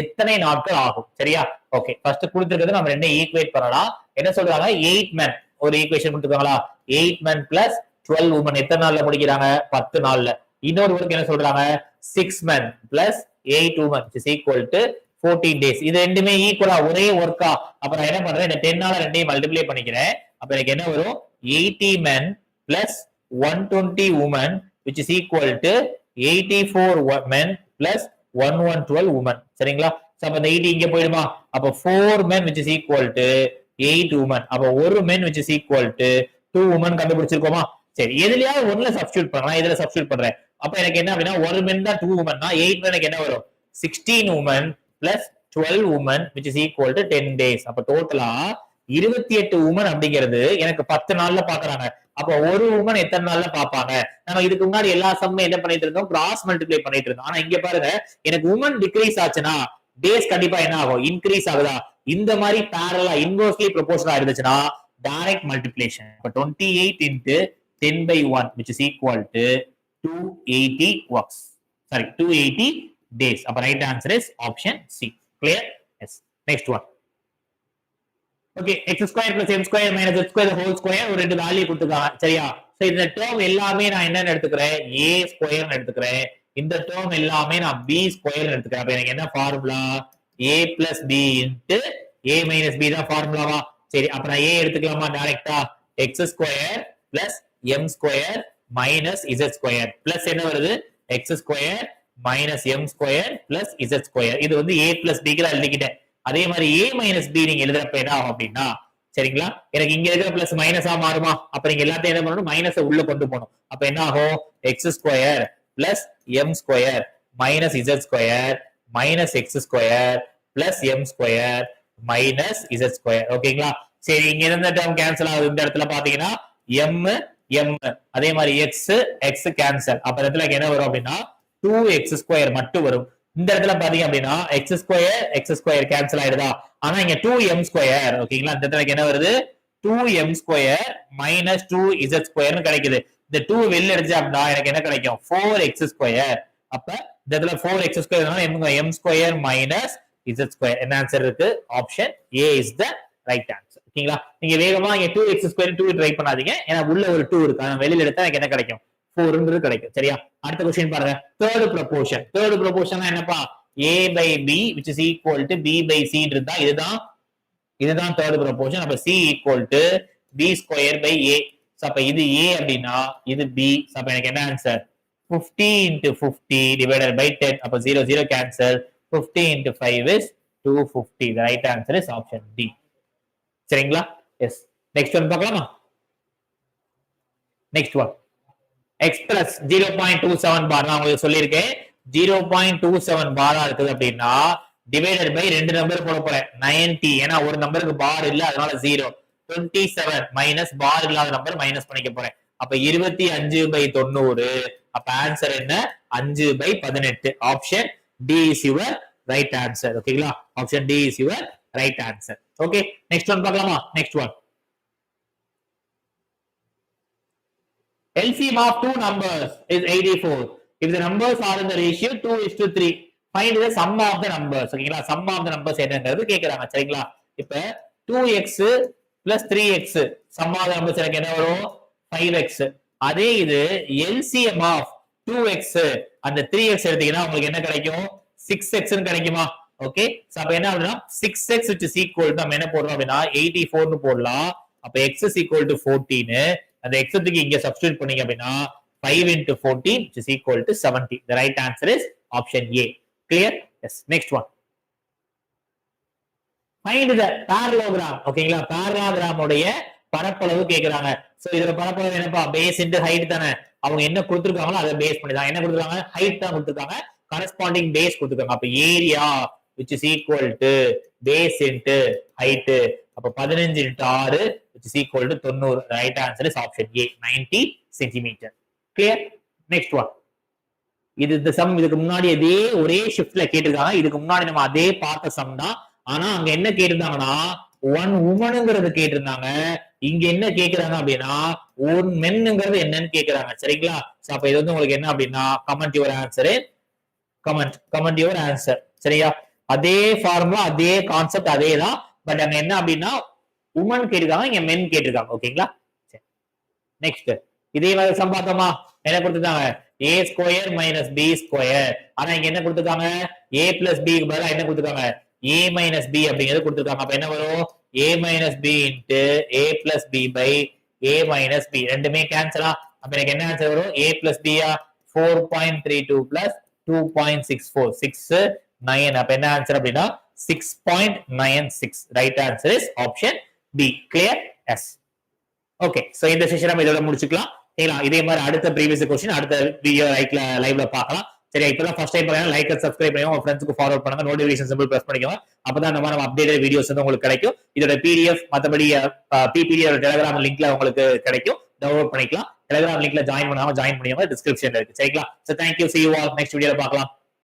எத்தனை நாட்கள் ஆகும்? சரியா? ஓகே, ஃபர்ஸ்ட் கொடுத்திருக்கிறது நம்ம ரெண்டையும் ஈக்குவேட் பண்ணலாம். என்ன சொல்றாங்க? 8 men ஒரு ஈக்குவேஷன் கொடுத்துருக்காங்களா? 8 men plus 12 women எத்தனை நாள்ல முடிக்கிறாங்க? 10 நாள்ல. இன்னொரு ஒர்க் என்ன சொல்றாங்க? 6 men plus 8 women is equal to 14 days. இது ரெண்டுமே ஈக்குவலா ஒரே ஒர்க்கா? அப்ப நான் என்ன பண்றேன்? இந்த 10 நாள ரெண்டையும் மல்டிப்ளை பண்ணிக்கிறேன். அப்ப எனக்கு என்ன வரும்? 80 men plus 120 women which is equal to 84 men plus 112 women. சரிங்களா? அப்ப இந்த 80 இங்க போயிடுமா? அப்ப 4 men which is equal to 8 women. அப்ப ஒரு men which is equal to 2 women கண்டுபிடிச்சிருக்கோமா? சரி, எதுலயாவது ஒண்ணுல சப்ஸ்டிட்யூட் பண்ணலாம். இதுல சப்ஸ்டிட்யூட் பண்றேன். அப்ப எனக்கு என்ன அப்படின்னா ஒரு men தான் 2 women னா 8 men எனக்கு என்ன வரும்? 16 women plus 12 women which is equal to 10 days. அப்ப டோட்டலா 28 women அப்படிங்கிறது எனக்கு 10 நாள்ல பாக்குறாங்க. அப்ப ஒரு woman எத்தனை நாள்ல பாப்பாங்க? நம்ம இதுக்கு முன்னாடி எல்லா சம்மே என்ன பண்ணிட்டு இருந்தோம்? கிராஸ் மல்டிப்ளை பண்ணிட்டு இருந்தோம். ஆனா இங்க பாருங்க, எனக்கு women டிக்ரீஸ் ஆச்சுன்னா டேஸ் கண்டிப்பா என்ன ஆகும்? இன்க்ரீஸ் ஆகுதா? இந்த மாதிரி parallel இன்வெர்ஸ்லி ப்ரொபோர்ஷனலா இருந்துச்சுன்னா டைரக்ட் மல்டிப்ளிகேஷன். அப்ப 28 into 10 by 1 which is equal to 280 works. Sorry, 280 days. அப்ப right answer is option C. Clear? Yes. Next one. Okay, x square plus m square minus z square the whole square ஒரு ரெண்டு value கொடுத்துருக்காங்க. சரியா? So இந்த term எல்லாமே நான் என்னன்னு எடுத்துக்கிறேன்? a ஸ்கொயர்னு எடுத்துக்கிறேன். இந்த டேர்ம் எல்லாமே நான் b ஸ்கொயர்னு எடுத்துக்கிறேன். அப்ப எனக்கு என்ன formula? a plus b into a minus b தான் ஃபார்முலாவா? சரி, அப்ப நான் a எடுத்துக்கலாமா டைரக்டா? x square plus m square minus z square plus என்ன வருது? x square minus m square plus z square. இது வந்து a plus b க்கு எழுதிக்கிட்டேன். அதே மாதிரி a minus b நீங்க எழுதுறப்ப என்ன ஆகும் அப்படின்னா, சரிங்களா, எனக்கு இங்க இருக்கிற பிளஸ் மைனஸா மாறுமா? அப்ப நீங்க எல்லாத்தையும் என்ன பண்ணணும்? மைனஸை உள்ள கொண்டு போகணும். அப்ப என்ன ஆகும்? X square plus M square minus Z square minus X square plus M square minus Z square. ஓகேங்களா? சரி, இங்க இருந்த டேர்ம் கேன்சல் ஆகுது. இந்த இடத்துல பாத்தீங்கன்னா எம் எம் அதே மாதிரி எக்ஸ் எக்ஸ் கேன்சல். அப்ப இடத்துல என்ன வரும் அப்படின்னா 2x ஸ்கொயர் மட்டும் வரும். இந்த இடத்துல பாத்தீங்க அப்படின்னா எக்ஸ் ஸ்கொயர் கேன்சல் ஆயிடுதா? ஆனா இங்க 2m ஸ்கொயர். ஓகேங்களா? இந்த இடத்துல என்ன வருது? 2m ஸ்கொயர் மைனஸ் 2z ஸ்கொயர்னு கிடைக்குது. இந்த 2 வெளில எடுத்து அப்படின்னா எனக்கு என்ன கிடைக்கும்? 4x square. அப்ப இந்த இடத்துல 4x square m square minus z square. என்ன ஆன்சர் இருக்கு? Option A is the right answer. ஓகேங்களா? நீங்க வேகமா இங்க 2x2 2 ட்ரை பண்ணாதீங்க. ஏன்னா உள்ள ஒரு 2 இருக்கு. அத வெளியில எடுத்தா எனக்கு என்ன கிடைக்கும்? 4ன்றது கிடைக்கும். சரியா? அடுத்த क्वेश्चन பாருங்க. Third proportion. தேர்ட் ப்ரொபோர்ஷன்னா என்னப்பா? a by b which is equal to b by c இருந்தா இதுதான் தேர்ட் ப்ரொபோர்ஷன். அப்ப c equal to b square by a. அப்ப இது a அப்படின்னா இது b. அப்ப எனக்கு என்ன ஆன்சர்? 50 into 50 divided by 10. அப்ப 0 0 cancel. 50 into 5 is 250. The right answer is option D. சரிங்களா? எஸ். நெக்ஸ்ட் ஒன் பார்க்கலாமா? நெக்ஸ்ட் ஒன் எக்ஸ்பிரஸ் 0.27 பார். நான் உங்களுக்கு சொல்லியிருக்கேன் 0.27 பாரா இருக்குது அப்படின்னா டிவைடட் பை ரெண்டு நம்பர் போட போறேன் 90. ஏன்னா ஒரு நம்பருக்கு பார் இல்ல, அதனால 0. 27 மைனஸ் பார் இல்லாத நம்பர் மைனஸ் பண்ணிக்க போறேன். அப்ப 25/90. அப்ப ஆன்சர் என்ன? 5/18. Option D is your right answer. ஓகேங்களா? Option D is your right answer. Okay, next one பார்க்கலாமா? Next one LCM of two numbers is 84. If the numbers are in the ratio 2:3, find the sum of the numbers. ஓகேங்களா? sum of the numbers என்னங்கிறது கேக்குறாங்க. சரிங்களா? இப்ப 2x plus 3x sum of the numbers எனக்கு என்ன வரும்? 5x. அதே இது LCM of 2x and 3x எடுத்தீங்கன்னா உங்களுக்கு என்ன கிடைக்கும்? 6x ன்னு கிடைக்குமா? ஓகே, சோ அப்ப என்ன அப்படின்னா 6x which is equal to நம்ம என்ன போடுறோம் அப்படின்னா 84 ன்னு போடலாம். அப்ப x is equal to 14. அந்த x க்கு இங்க சப்ஸ்டிட்யூட் பண்ணீங்க அப்படின்னா 5 into 14 which is equal to 70. The right answer is option A. Clear? Yes. Next one. Find the parallelogram. ஓகேங்களா? parallelogram உடைய பரப்பளவு கேக்குறாங்க. சோ இதோட பரப்பளவு என்னப்பா? பேஸ் இன்டு ஹைட் தானே. அவங்க என்ன கொடுத்திருக்காங்களோ அதை பேஸ் பண்ணி தான் என்ன கொடுத்திருக்காங்க? ஹைட் தான் கொடுத்திருக்காங்க. கரஸ்பாண்டிங் பேஸ் கொடுத்திருக்காங்க. அப்ப area which is equal to base into height. அப்ப 15 into 6 which is equal to 90. The right answer is option A, 90 centimeter. Clear? Next one. இது இந்த சம் இதுக்கு முன்னாடி அதே ஒரே ஷிஃப்ட்ல கேட்டிருக்காங்க. இதுக்கு முன்னாடி நம்ம அதே பார்த்த சம் தான். ஆனா அங்க என்ன கேட்டிருந்தாங்கன்னா ஒன் உமனுங்கிறது கேட்டிருந்தாங்க. இங்க என்ன கேக்குறாங்க அப்படின்னா ஒன் மென்னுங்கிறது என்னன்னு கேக்குறாங்க. சரிங்களா? சோ அப்ப இது வந்து உங்களுக்கு என்ன அப்படின்னா comment your answer. Comment your answer. சரியா? அதே ஃபார்முலா, அதே கான்செப்ட் அதே தான். பட் அங்க என்ன அப்படின்னா உமன் கேட்டிருக்காங்க, இங்க மென் கேட்டிருக்காங்க. ஓகேங்களா? நெக்ஸ்ட் இதே மாதிரி சம் பார்த்தோமா? என்ன கொடுத்துட்டாங்க? a square minus b square. ஆனா இங்க என்ன கொடுத்துருக்காங்க? a பிளஸ் b க்கு பதிலா என்ன கொடுத்துருக்காங்க? a மைனஸ் b அப்படிங்கிறது கொடுத்துருக்காங்க. அப்ப என்ன வரும்? a minus b into a plus b by a minus b. ரெண்டுமே கேன்சலா? அப்ப எனக்கு என்ன ஆன்சர் வரும்? a plus b 4.32 plus 2.64 6 9. அப்ப என்ன ஆன்சர் அப்படின்னா 6.96. Right answer is option B. Clear? Yes. Okay, so இந்த செஷன் நம்ம இதோட முடிச்சுக்கலாம். இதே மாதிரி அடுத்த ப்ரீவியஸ் क्वेश्चन அடுத்த வீடியோ லைவ்ல பார்க்கலாம். சரியா? இப்பதான் ஃபர்ஸ்ட் டைம் பாருங்க, லைக் சப்ஸ்கிரைப் பண்ணி உங்க ஃப்ரெண்ட்ஸ்க்கு ஃபார்வர்ட் பண்ணுங்க. நோட்டிஃபிகேஷன் சிம்பிள் பிரஸ் பண்ணிக்கோங்க. அப்பதான் நம்ம அப்டேட்டட் வீடியோஸ் வந்து உங்களுக்கு கிடைக்கும். இதோட PDF மத்தபடி PPT டெலிகிராம் லிங்க்ல உங்களுக்கு கிடைக்கும். டவுன்லோட் பண்ணிக்கலாம். டெலிகிராம் லிங்க்ல ஜாயின் பண்ணாம ஜாயின் பண்ணிக்கோங்க. டிஸ்கிரிப்ஷன்ல இருக்கு. சரிங்களா? So thank you. see you all next வீடியோல பார்க்கலாம்.